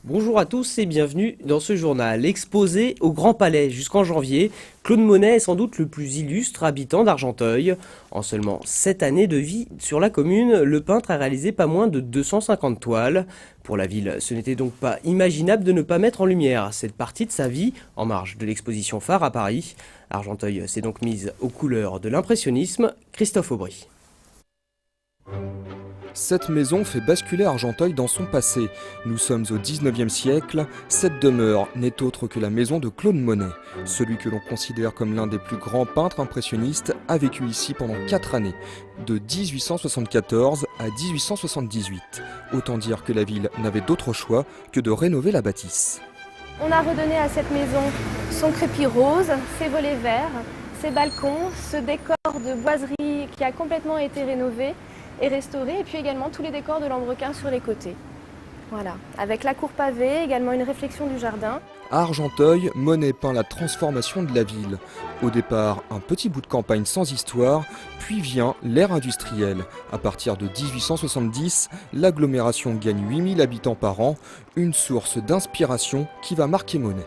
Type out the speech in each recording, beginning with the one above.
Bonjour à tous et bienvenue dans ce journal. Exposé au Grand Palais jusqu'en janvier, Claude Monet est sans doute le plus illustre habitant d'Argenteuil. En seulement 7 années de vie sur la commune, le peintre a réalisé pas moins de 250 toiles. Pour la ville, ce n'était donc pas imaginable de ne pas mettre en lumière cette partie de sa vie en marge de l'exposition phare à Paris. Argenteuil s'est donc mise aux couleurs de l'impressionnisme. Christophe Aubry. Cette maison fait basculer Argenteuil dans son passé. Nous sommes au 19e siècle. Cette demeure n'est autre que la maison de Claude Monet. Celui que l'on considère comme l'un des plus grands peintres impressionnistes a vécu ici pendant 4 années, de 1874 à 1878. Autant dire que la ville n'avait d'autre choix que de rénover la bâtisse. On a redonné à cette maison son crépi rose, ses volets verts, ses balcons, ce décor de boiserie qui a complètement été rénové et restauré, et puis également tous les décors de lambrequin sur les côtés. Voilà, avec la cour pavée, également une réflexion du jardin. À Argenteuil, Monet peint la transformation de la ville. Au départ, un petit bout de campagne sans histoire, puis vient l'ère industrielle. À partir de 1870, l'agglomération gagne 8000 habitants par an, une source d'inspiration qui va marquer Monet.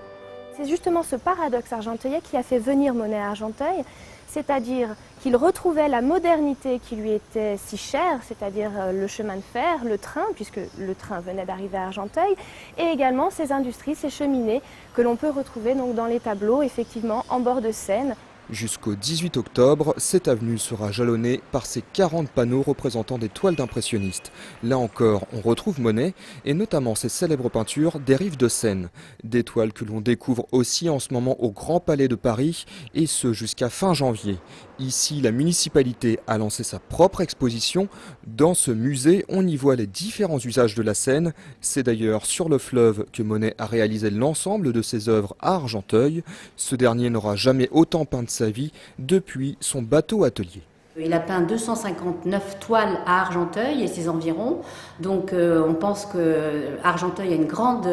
C'est justement ce paradoxe argenteuillet qui a fait venir Monet à Argenteuil, c'est-à-dire qu'il retrouvait la modernité qui lui était si chère, c'est-à-dire le chemin de fer, le train, puisque le train venait d'arriver à Argenteuil, et également ces industries, ces cheminées que l'on peut retrouver donc dans les tableaux, effectivement, en bord de Seine. Jusqu'au 18 octobre, cette avenue sera jalonnée par ces 40 panneaux représentant des toiles d'impressionnistes. Là encore, on retrouve Monet, et notamment ses célèbres peintures des rives de Seine. Des toiles que l'on découvre aussi en ce moment au Grand Palais de Paris, et ce jusqu'à fin janvier. Ici, la municipalité a lancé sa propre exposition. Dans ce musée, on y voit les différents usages de la Seine. C'est d'ailleurs sur le fleuve que Monet a réalisé l'ensemble de ses œuvres à Argenteuil. Ce dernier n'aura jamais autant peint de sa vie depuis son bateau-atelier. Il a peint 259 toiles à Argenteuil et ses environs. Donc on pense que Argenteuil a une grande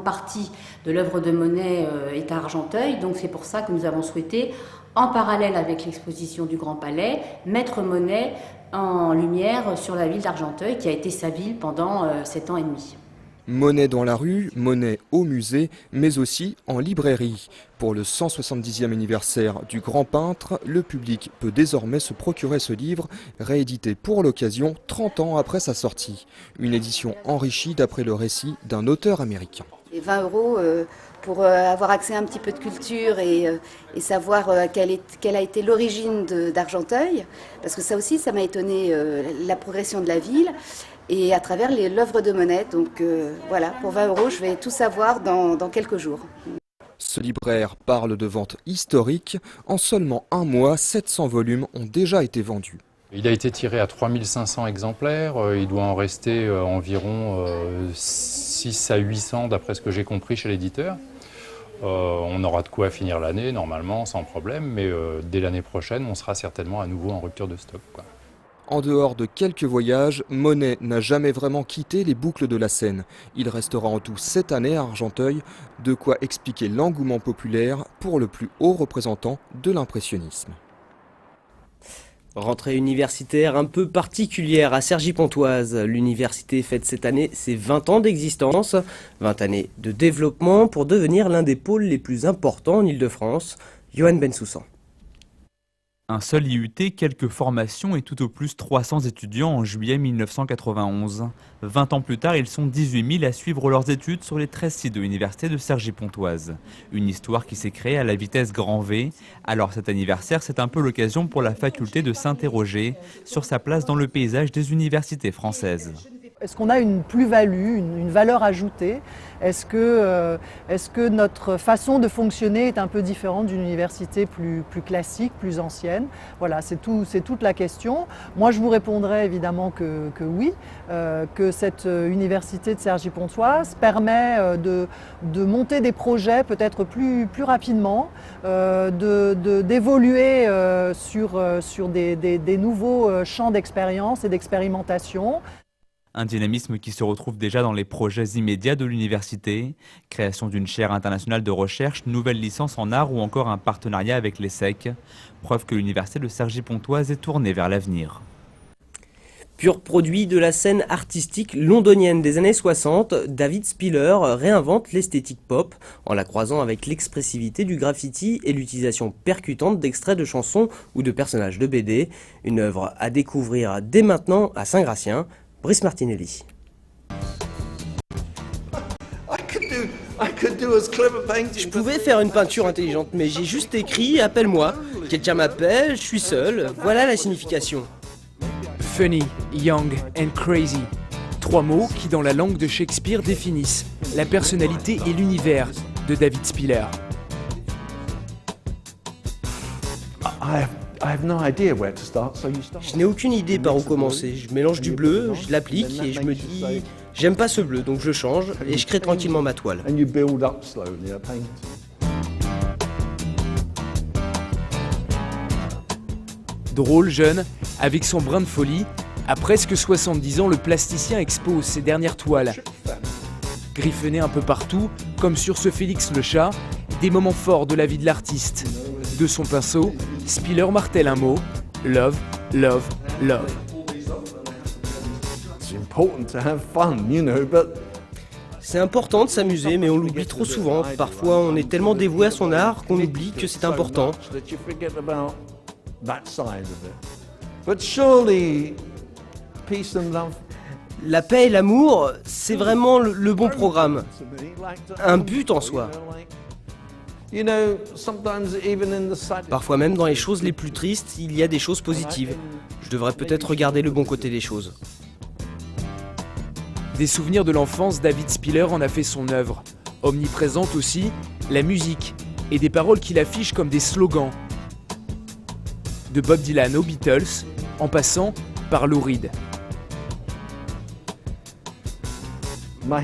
partie de l'œuvre de Monet est à Argenteuil. Donc c'est pour ça que nous avons souhaité, en parallèle avec l'exposition du Grand Palais, mettre Monet en lumière sur la ville d'Argenteuil, qui a été sa ville pendant 7 ans et demi. Monet dans la rue, Monet au musée, mais aussi en librairie. Pour le 170e anniversaire du grand peintre, le public peut désormais se procurer ce livre, réédité pour l'occasion 30 ans après sa sortie. Une édition enrichie d'après le récit d'un auteur américain. Et 20 € pour avoir accès à un petit peu de culture et savoir quelle a été l'origine d'Argenteuil, parce que ça aussi, ça m'a étonné, la progression de la ville. Et à travers l'œuvre de Monet. Donc voilà, pour 20 €, je vais tout savoir dans quelques jours. Ce libraire parle de vente historique. En seulement un mois, 700 volumes ont déjà été vendus. Il a été tiré à 3500 exemplaires. Il doit en rester environ 6 à 800 d'après ce que j'ai compris chez l'éditeur. On aura de quoi finir l'année normalement sans problème, mais dès l'année prochaine, on sera certainement à nouveau en rupture de stock, quoi. En dehors de quelques voyages, Monet n'a jamais vraiment quitté les boucles de la Seine. Il restera en tout 7 années à Argenteuil, de quoi expliquer l'engouement populaire pour le plus haut représentant de l'impressionnisme. Rentrée universitaire un peu particulière à Cergy-Pontoise. L'université fête cette année ses 20 ans d'existence, 20 années de développement pour devenir l'un des pôles les plus importants en Île-de-France. Johan Bensoussan. Un seul IUT, quelques formations et tout au plus 300 étudiants en juillet 1991. 20 ans plus tard, ils sont 18 000 à suivre leurs études sur les 13 sites de l'université de Cergy-Pontoise. Une histoire qui s'est créée à la vitesse grand V. Alors cet anniversaire, c'est un peu l'occasion pour la faculté de s'interroger sur sa place dans le paysage des universités françaises. Est-ce qu'on a une plus-value, une valeur ajoutée? Est-ce que notre façon de fonctionner est un peu différente d'une université plus classique, plus ancienne? Voilà, c'est toute la question. Moi, je vous répondrai évidemment que oui, que cette université de Cergy-Pontoise permet de monter des projets peut-être plus rapidement, d'évoluer sur des nouveaux champs d'expérience et d'expérimentation. Un dynamisme qui se retrouve déjà dans les projets immédiats de l'université, création d'une chaire internationale de recherche, nouvelle licence en art ou encore un partenariat avec l'ESSEC, preuve que l'université de Cergy-Pontoise est tournée vers l'avenir. Pur produit de la scène artistique londonienne des années 60, David Spiller réinvente l'esthétique pop en la croisant avec l'expressivité du graffiti et l'utilisation percutante d'extraits de chansons ou de personnages de BD. Une œuvre à découvrir dès maintenant à Saint-Gratien. Brice Martinelli. Je pouvais faire une peinture intelligente, mais j'ai juste écrit « Appelle-moi ». Quelqu'un m'appelle, je suis seul, voilà la signification. Funny, young and crazy. 3 mots qui, dans la langue de Shakespeare, définissent la personnalité et l'univers de David Spiller. Je n'ai aucune idée par où commencer. Je mélange du bleu, je l'applique et je me dis « J'aime pas ce bleu, donc je change et je crée tranquillement ma toile ». Drôle, jeune, avec son brin de folie, à presque 70 ans, le plasticien expose ses dernières toiles. Griffonné un peu partout, comme sur ce Félix le chat, des moments forts de la vie de l'artiste. De son pinceau, Spiller martèle un mot, love, love, love. C'est important de s'amuser, mais on l'oublie trop souvent. Parfois, on est tellement dévoué à son art qu'on oublie que c'est important. La paix et l'amour, c'est vraiment le bon programme. Un but en soi. Parfois même dans les choses les plus tristes, il y a des choses positives. Je devrais peut-être regarder le bon côté des choses. Des souvenirs de l'enfance, David Spiller en a fait son œuvre. Omniprésente aussi, la musique et des paroles qu'il affiche comme des slogans. De Bob Dylan aux Beatles, en passant par Lou Reed. Ma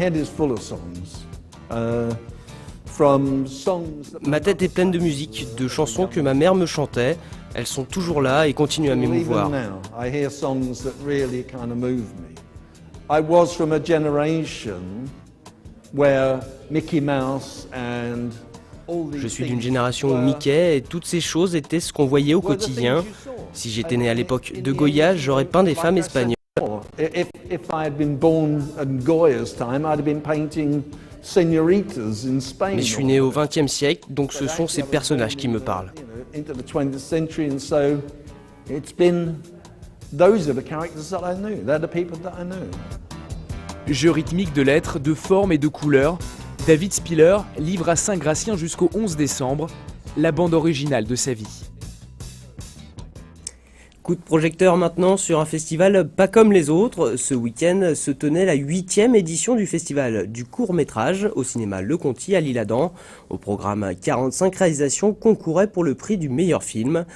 tête est pleine de musique, de chansons que ma mère me chantait. Elles sont toujours là et continuent à m'émouvoir. Je suis d'une génération où Mickey et toutes ces choses étaient ce qu'on voyait au quotidien. Si j'étais né à l'époque de Goya, j'aurais peint des femmes espagnoles. Mais je suis né au XXe siècle, donc ce sont ces personnages qui me parlent. Jeu rythmique de lettres, de formes et de couleurs, David Spiller livre à Saint-Gratien jusqu'au 11 décembre la bande originale de sa vie. Coup de projecteur maintenant sur un festival pas comme les autres. Ce week-end se tenait la 8e édition du festival du court-métrage au cinéma Le Conti à l'Isle-Adam. Au programme, 45 réalisations concouraient pour le prix du meilleur film.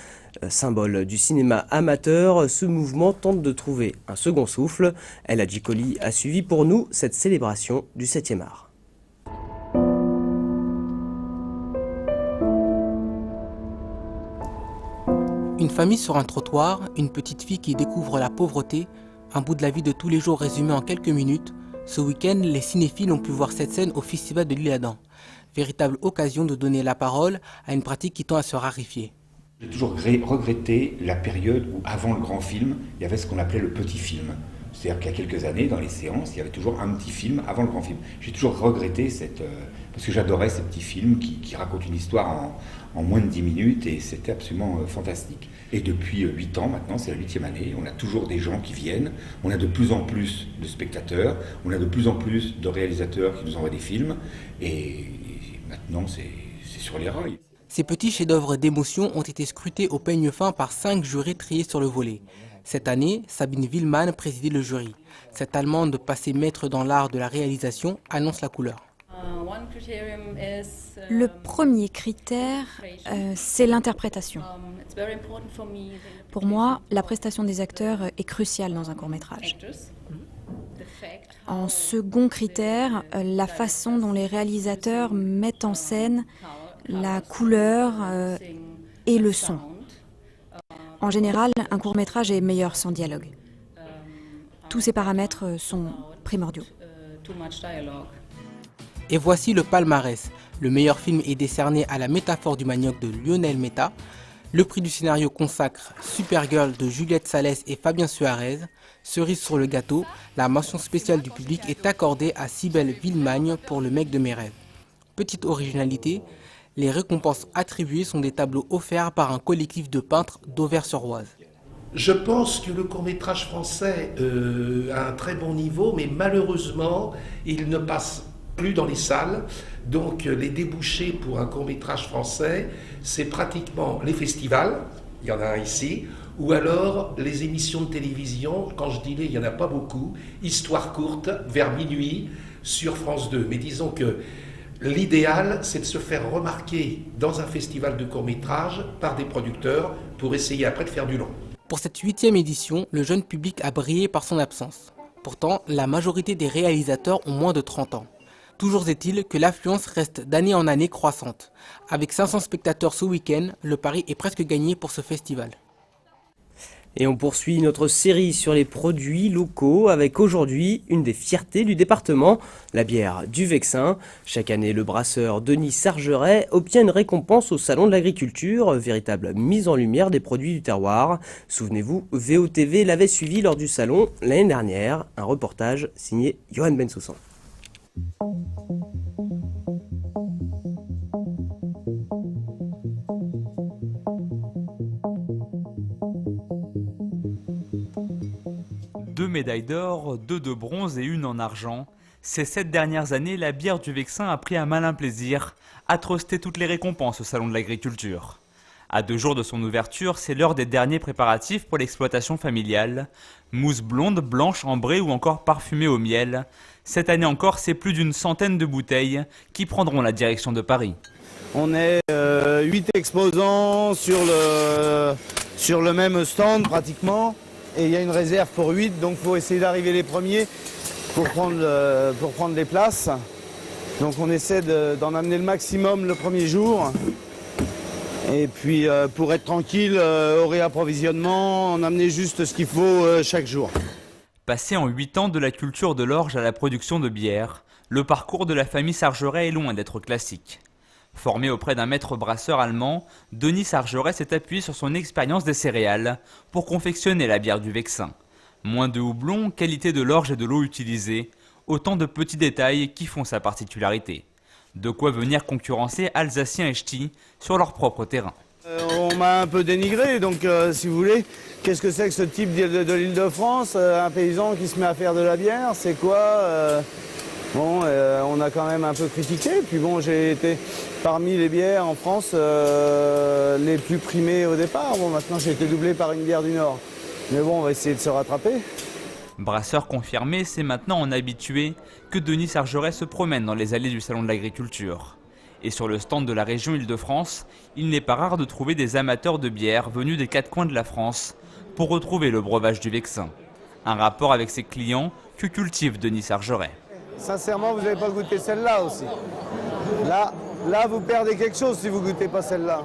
Symbole du cinéma amateur, ce mouvement tente de trouver un second souffle. El Hadji Koli a suivi pour nous cette célébration du 7e art. Une famille sur un trottoir, une petite fille qui découvre la pauvreté, un bout de la vie de tous les jours résumé en quelques minutes. Ce week-end, les cinéphiles ont pu voir cette scène au festival de l'Isle-Adam. Véritable occasion de donner la parole à une pratique qui tend à se raréfier. J'ai toujours regretté la période où, avant le grand film, il y avait ce qu'on appelait le petit film. C'est-à-dire qu'il y a quelques années, dans les séances, il y avait toujours un petit film avant le grand film. J'ai toujours regretté parce que j'adorais ces petits films qui racontent une histoire en moins de 10 minutes et c'était absolument fantastique. Et depuis 8 ans maintenant, c'est la 8e année, on a toujours des gens qui viennent, on a de plus en plus de spectateurs, on a de plus en plus de réalisateurs qui nous envoient des films et maintenant c'est sur les rails. Ces petits chefs-d'œuvre d'émotion ont été scrutés au peigne fin par 5 jurés triés sur le volet. Cette année, Sabine Willmann présidait le jury. Cette Allemande, passée maître dans l'art de la réalisation, annonce la couleur. Le premier critère, c'est l'interprétation. Pour moi, la prestation des acteurs est cruciale dans un court-métrage. En second critère, la façon dont les réalisateurs mettent en scène la couleur et le son. En général, un court-métrage est meilleur sans dialogue. tous ces paramètres sont primordiaux. Et voici le palmarès. Le meilleur film est décerné à La métaphore du manioc de Lionel Meta. Le prix du scénario consacre Supergirl de Juliette Salès et Fabien Suarez. Cerise sur le gâteau, la mention spéciale du public est accordée à Cybèle Villemagne pour Le mec de mes rêves. Petite originalité, les récompenses attribuées sont des tableaux offerts par un collectif de peintres d'Auvers-sur-Oise. Je pense que le court-métrage français a un très bon niveau, mais malheureusement, il ne passe plus dans les salles. Donc les débouchés pour un court-métrage français, c'est pratiquement les festivals, il y en a un ici, ou alors les émissions de télévision. Quand je dis les, il n'y en a pas beaucoup. Histoire courte, vers minuit, sur France 2. Mais disons que l'idéal, c'est de se faire remarquer dans un festival de court-métrage par des producteurs pour essayer après de faire du long. Pour cette 8e édition, le jeune public a brillé par son absence. Pourtant, la majorité des réalisateurs ont moins de 30 ans. Toujours est-il que l'affluence reste d'année en année croissante. Avec 500 spectateurs ce week-end, le pari est presque gagné pour ce festival. Et on poursuit notre série sur les produits locaux avec aujourd'hui une des fiertés du département, la bière du Vexin. Chaque année, le brasseur Denis Sargeret obtient une récompense au Salon de l'Agriculture, véritable mise en lumière des produits du terroir. Souvenez-vous, VOTV l'avait suivi lors du salon l'année dernière. Un reportage signé Johan Bensoussan. Deux médailles d'or, 2 de bronze et 1 en argent. Ces 7 dernières années, la bière du Vexin a pris un malin plaisir à truster toutes les récompenses au Salon de l'Agriculture. À 2 jours de son ouverture, c'est l'heure des derniers préparatifs pour l'exploitation familiale. Mousse blonde, blanche, ambrée ou encore parfumée au miel. Cette année encore, c'est plus d'une centaine de bouteilles qui prendront la direction de Paris. On est 8 exposants sur le même stand pratiquement. Et il y a une réserve pour 8, donc il faut essayer d'arriver les premiers pour prendre les places. Donc on essaie d'en amener le maximum le premier jour. Et puis pour être tranquille au réapprovisionnement, en amener juste ce qu'il faut chaque jour. Passé en 8 ans de la culture de l'orge à la production de bière, le parcours de la famille Sargeret est loin d'être classique. Formé auprès d'un maître brasseur allemand, Denis Sargeret s'est appuyé sur son expérience des céréales pour confectionner la bière du Vexin. Moins de houblon, qualité de l'orge et de l'eau utilisée, autant de petits détails qui font sa particularité. De quoi venir concurrencer Alsaciens et Ch'tis sur leur propre terrain. On m'a un peu dénigré, donc si vous voulez, qu'est-ce que c'est que ce type de l'Île-de-France? Un paysan qui se met à faire de la bière, c'est quoi Bon, on a quand même un peu critiqué, puis bon, j'ai été parmi les bières en France les plus primées au départ. Bon, maintenant j'ai été doublé par une bière du Nord. Mais bon, on va essayer de se rattraper. Brasseur confirmé, c'est maintenant en habitué que Denis Sargeret se promène dans les allées du Salon de l'Agriculture. Et sur le stand de la région Île-de-France, il n'est pas rare de trouver des amateurs de bière venus des 4 coins de la France pour retrouver le breuvage du Vexin. Un rapport avec ses clients que cultive Denis Sargeret. Sincèrement, vous n'avez pas goûté celle-là aussi. Là, vous perdez quelque chose si vous ne goûtez pas celle-là.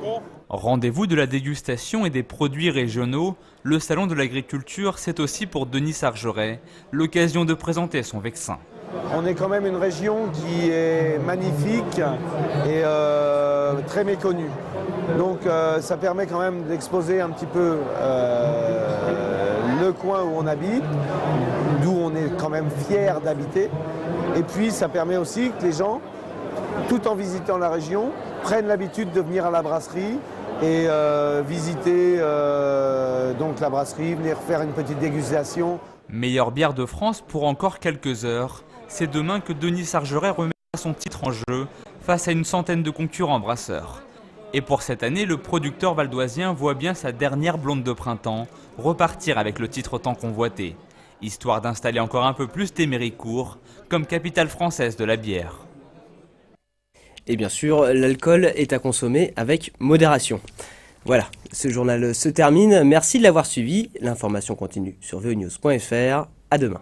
Rendez-vous de la dégustation et des produits régionaux, le Salon de l'Agriculture, c'est aussi pour Denis Sargeret l'occasion de présenter son Vexin. On est quand même une région qui est magnifique et très méconnue. Donc ça permet quand même d'exposer un petit peu le coin où on habite, d'où on est quand même fier d'habiter. Et puis ça permet aussi que les gens, tout en visitant la région, prennent l'habitude de venir à la brasserie et visiter donc la brasserie, venir faire une petite dégustation. Meilleure bière de France pour encore quelques heures. C'est demain que Denis Sargeret remettra son titre en jeu face à une centaine de concurrents brasseurs. Et pour cette année, le producteur valdoisien voit bien sa dernière blonde de printemps repartir avec le titre tant convoité, histoire d'installer encore un peu plus Téméricourt comme capitale française de la bière. Et bien sûr, l'alcool est à consommer avec modération. Voilà, ce journal se termine. Merci de l'avoir suivi. L'information continue sur veonews.fr. À demain.